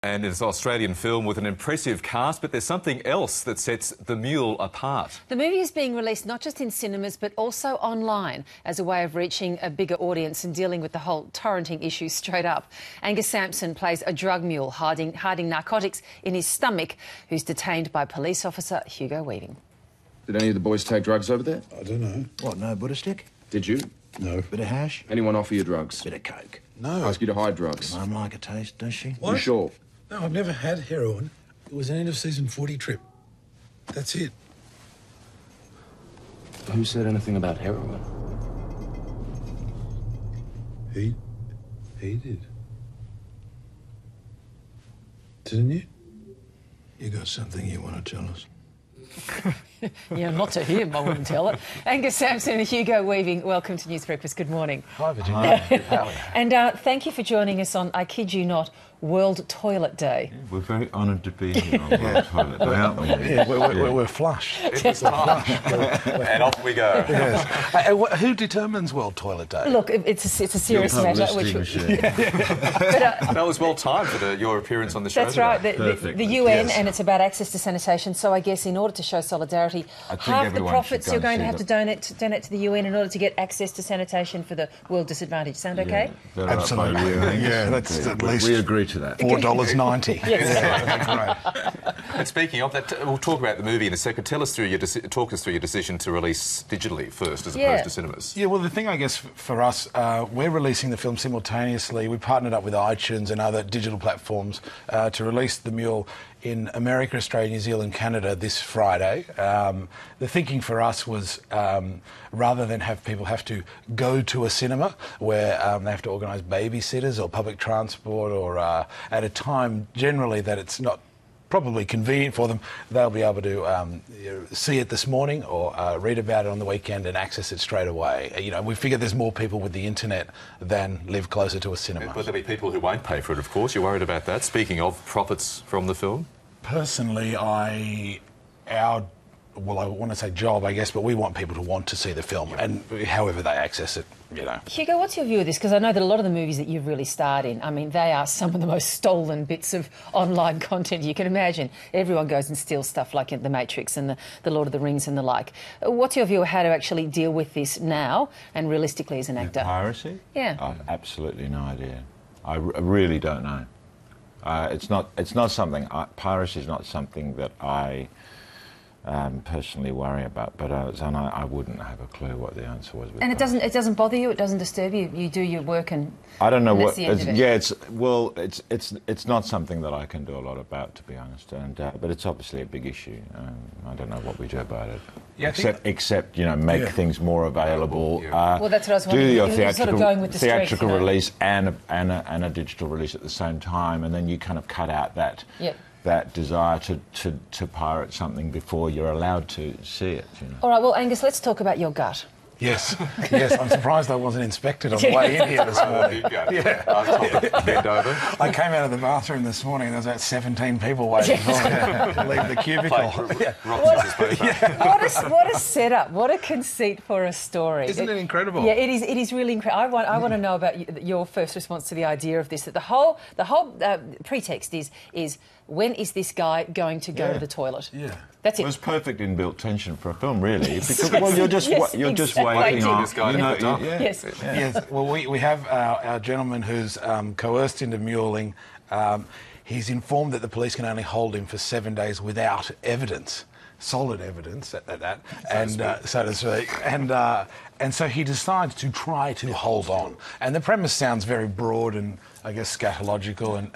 And it's an Australian film with an impressive cast, but there's something else that sets The Mule apart. The movie is being released not just in cinemas but also online as a way of reaching a bigger audience and dealing with the whole torrenting issue straight up. Angus Sampson plays a drug mule hiding narcotics in his stomach, who's detained by police officer Hugo Weaving. Did any of the boys take drugs over there? I don't know. What, no Buddha stick? Did you? No. Bit of hash? Anyone offer you drugs? Bit of coke? No. Ask you to hide drugs? Mum like a taste, does she? What? You sure? No, I've never had heroin. It was an end-of-season 40 trip. That's it. Who said anything about heroin? He did. Didn't you? You got something you want to tell us? Yeah, not to him, I wouldn't tell it. Angus Sampson and Hugo Weaving, welcome to News Breakfast. Good morning. Hi, Virginia. And thank you for joining us on, I kid you not, World Toilet Day. Yeah, we're very honoured to be here on World Toilet Day, aren't we? Yeah, we're flush. It's time. And off we go. Yes. Who determines World Toilet Day? Look, it's a serious matter. That was well timed for your appearance on the show. That's right, the UN, yes. and it's about access to sanitation. So I guess in order to show solidarity, half the profits you're going to have to donate to the UN in order to get access to sanitation for the world disadvantaged. Sound okay? Yeah, Absolutely. Yeah, that's at least we agree to that. $4.90. Yes. Yeah, great. And speaking of that, we'll talk about the movie in a second. Talk us through your decision to release digitally first as opposed to cinemas. Yeah, well, the thing, I guess, for us, we're releasing the film simultaneously. We partnered up with iTunes and other digital platforms to release The Mule in America, Australia, New Zealand, Canada this Friday. The thinking for us was rather than have people have to go to a cinema where they have to organise babysitters or public transport or at a time generally that it's not probably convenient for them, they'll be able to see it this morning or read about it on the weekend and access it straight away. You know, we figure there's more people with the internet than live closer to a cinema. But there'll be people who won't pay for it, of course. You're worried about that. Speaking of profits from the film? Personally, well, I want to say job, I guess, but we want people to want to see the film, and however they access it, you know. Hugo, what's your view of this? Because I know that a lot of the movies that you've really starred in, I mean, they are some of the most stolen bits of online content you can imagine. Everyone goes and steals stuff like The Matrix and the Lord of the Rings and the like. What's your view of how to actually deal with this now and realistically as an actor? Piracy? Yeah. I've absolutely no idea. I really don't know. It's not something. Piracy is not something that I personally worry about, but I wouldn't have a clue what the answer was. And it doesn't bother you. It doesn't disturb you. You do your work, and I don't know what. The end of it. Yeah, it's not something that I can do a lot about, to be honest. And but it's obviously a big issue. I don't know what we do about it. Yeah, except you know, make things more available. Well, that's what I was wondering. Do your You're sort of going with the theatrical streak, release and a digital release at the same time, and then you kind of cut out that. Yep. That desire to pirate something before you're allowed to see it. You know? All right, well, Angus, let's talk about your gut. Yes, yes. I'm surprised I wasn't inspected on the way in here this morning. Bend over. I came out of the bathroom this morning and there was about 17 people waiting for me to leave the cubicle. What a setup! What a conceit for a story! Isn't it incredible? Yeah, it is. It is really incredible. I want to know about your first response to the idea of this. That the whole pretext is when is this guy going to go to the toilet? Yeah. That's it. It was perfect inbuilt tension for a film, really. Because you're just waiting on this guy. Yes. Well, we have our gentleman who's coerced into muling. He's informed that the police can only hold him for 7 days without evidence. Solid evidence at that, so to speak, and so he decides to try to hold on. And the premise sounds very broad and I guess scatological,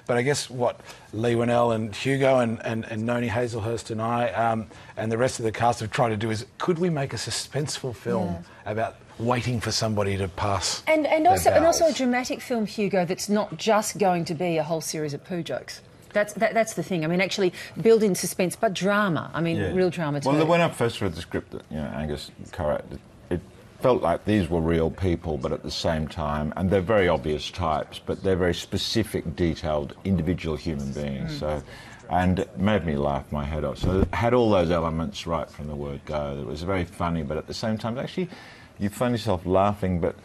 but I guess what Lee Winnell and Hugo and Noni Hazelhurst and I and the rest of the cast have tried to do is, could we make a suspenseful film about waiting for somebody to pass? And also a dramatic film, Hugo, that's not just going to be a whole series of poo jokes. That's the thing. I mean, actually build in suspense, but drama. I mean, real drama too. Well, when I first read the script that Angus co-wrote, it felt like these were real people, but at the same time, and they're very obvious types, but they're very specific, detailed, individual human beings. So, and it made me laugh my head off. So it had all those elements right from the word go. It was very funny, but at the same time, actually, you find yourself laughing, but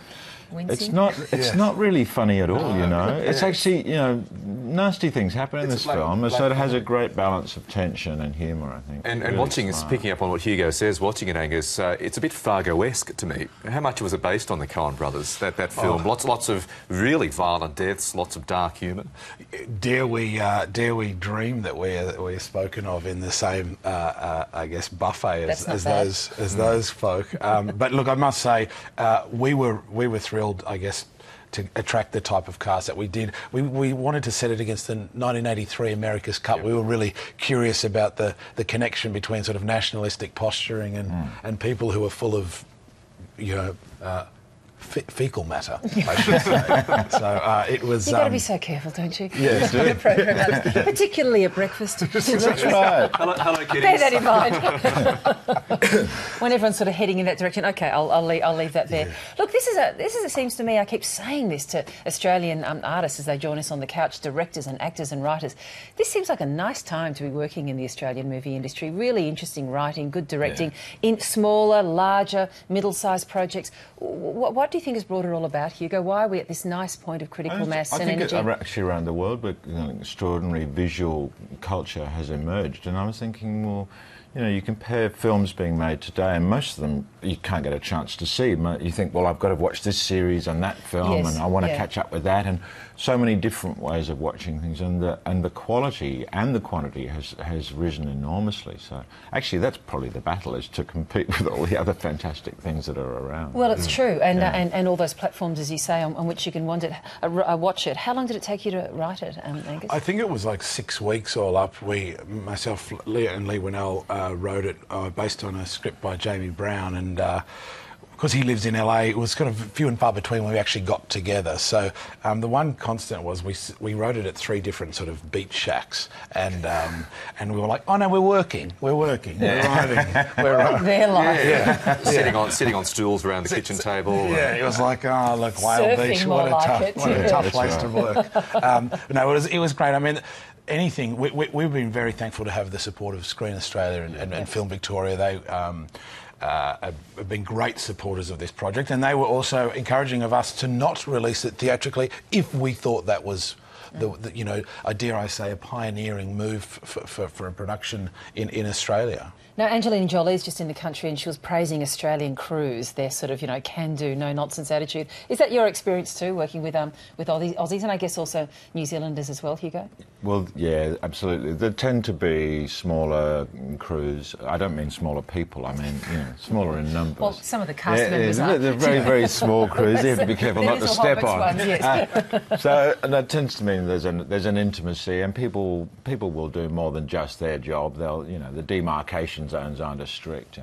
Wincing? It's not really funny at all, you know. It's actually, you know, nasty things happen in this film, so it has a great balance of tension and humour, I think. And Really watching, smart. picking up on what Hugo says, watching it, Angus, it's a bit Fargo-esque to me. How much was it based on the Coen brothers, that film? Lots of really violent deaths, lots of dark humour. Dare we dream that we're spoken of in the same, I guess, buffet as those folk. But look, I must say, we were thrilled, I guess, to attract the type of cast that we did. We wanted to set it against the 1983 America's Cup. We were really curious about the connection between sort of nationalistic posturing and people who are full of, you know, fecal matter, I should say. So it was... You've got to be so careful, don't you? Yes, On the program, particularly at breakfast. That's right. Hello, kitties. Bear that in mind. When everyone's sort of heading in that direction, OK, I'll leave that there. Look, this is it seems to me, I keep saying this to Australian artists as they join us on the couch, directors and actors and writers. This seems like a nice time to be working in the Australian movie industry. Really interesting writing, good directing, in smaller, larger, middle-sized projects. What do you think has brought it all about, Hugo? Why are we at this nice point of critical mass and energy? I think actually around the world, but an extraordinary visual culture has emerged, and I was thinking, well, you know, you compare films being made today, and most of them you can't get a chance to see. You think, well, I've got to watch this series and that film, and I want to catch up with that, and so many different ways of watching things, and the quality and the quantity has risen enormously. So actually, that's probably the battle, is to compete with all the other fantastic things that are around. Well, it's true, and all those platforms, as you say, on which you can watch it. How long did it take you to write it, Angus? I think it was like 6 weeks all up. Myself, Leah and Lee Winnell wrote it based on a script by Jamie Brown, and because he lives in LA, it was kind of few and far between when we actually got together. So the one constant was we wrote it at 3 different sort of beach shacks, and we were like, oh no, we're working, we're writing, we're writing. Their life. Sitting on stools around the kitchen table. Yeah, it was like, oh look, Whale Surfing Beach, more what a tough place to work. No, it was great. I mean, anything. We've been very thankful to have the support of Screen Australia and Film Victoria. They have been great supporters of this project, and they were also encouraging of us to not release it theatrically if we thought that was, you know, dare I say, a pioneering move for a production in Australia. Now, Angelina Jolie's just in the country and she was praising Australian crews, their sort of, you know, can-do, no-nonsense attitude. Is that your experience too, working with Aussies and I guess also New Zealanders as well, Hugo? Well, yeah, absolutely. There tend to be smaller crews. I don't mean smaller people, I mean, you know, smaller in numbers. Well, some of the cast members are. They're very, very small crews. You have to be careful not to step on. Ones, yes. So and that tends to mean there's an intimacy, and people will do more than just their job. They'll, you know, the demarcation zones aren't as strict. So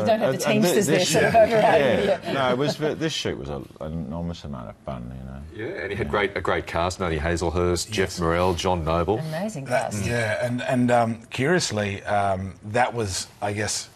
you don't have the Teamsters there sort of overriding. No, this shoot was an enormous amount of fun, you know. Yeah, and he had a great cast. Melanie Hazelhurst, Jeff Morrell, John Noble. Amazing cast. And curiously, that was, I guess,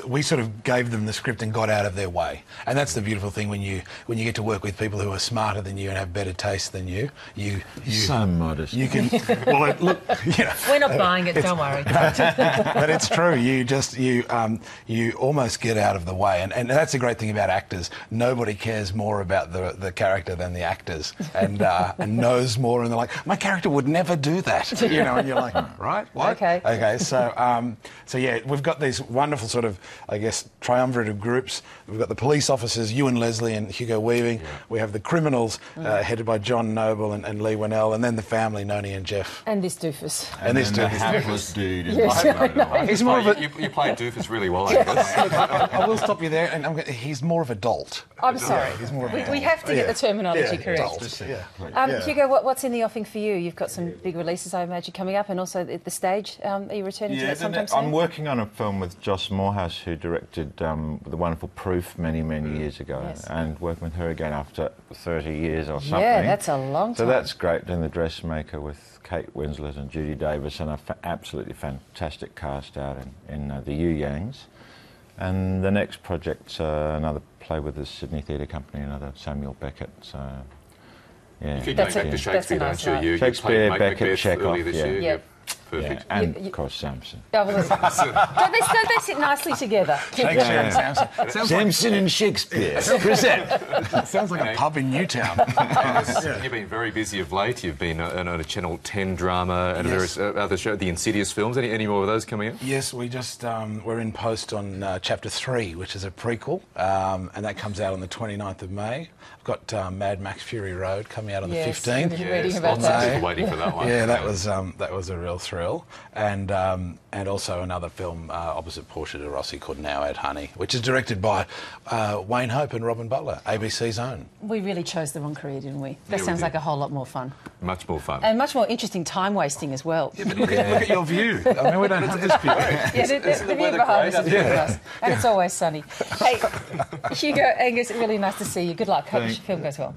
we sort of gave them the script and got out of their way, and that's the beautiful thing when you get to work with people who are smarter than you and have better taste than you. You so modest. You can well look. You know, we're not buying it. Don't worry. But it's true. You almost get out of the way, and that's the great thing about actors. Nobody cares more about the character than the actors, and knows more. And they're like, my character would never do that. You know, and you're like, right, what? Okay. So yeah, we've got these wonderful sort of, I guess, triumvirate of groups. We've got the police officers, you and Leslie and Hugo Weaving. Yeah. We have the criminals, headed by John Noble and Lee Winnell, and then the family, Noni and Jeff. And this doofus. And this doofus. Hapless dude. He's more of a... You play doofus really well, I guess. I will stop you there, and he's more of a dolt. I'm sorry. He's more of a dolt. We have to get the terminology correct. Hugo, what's in the offing for you? You've got some big releases, I imagine, coming up, and also at the stage. Are you returning to that sometime soon? I'm working on a film with Joss Morehouse, who directed the wonderful Proof many years ago, and working with her again after 30 years or something. Yeah, that's a long time. So that's great. Doing The Dressmaker with Kate Winslet and Judi Davis, and an absolutely fantastic cast out in the Yu Yangs. And the next project's another play with the Sydney Theatre Company, another Samuel Beckett. So, yeah. You keep going back to Shakespeare, don't you? Shakespeare, Beckett, Macbeth Chekhov, earlier this year. Yep. Perfect. Yeah, and of course Sampson. Oh, well, don't they sit nicely together? Thanks, Sharon Sampson. Sounds Sampson and Shakespeare. Present. sounds like a pub in Newtown. You've been very busy of late. You've been on a Channel 10 drama and Yes. various other shows, the Insidious films. Any more of those coming out? Yes, we just we're in post on Chapter 3, which is a prequel, and that comes out on the 29th of May. I've got Mad Max Fury Road coming out on Yes, the 15th. we've been reading about lots of that. people waiting for that one. Yeah, that was a real thrill, and also another film opposite Portia de Rossi called Now Add Honey, which is directed by Wayne Hope and Robin Butler, ABC's own. We really chose the wrong career, didn't we? That we sounds did. like a whole lot more fun. Much more fun. And much more interesting time wasting as well. Look at your view. I mean, we don't have this view. Yeah, the view behind us is really nice. And it's always sunny. Hey, Hugo, Angus, really nice to see you. Good luck. Hope the film goes well.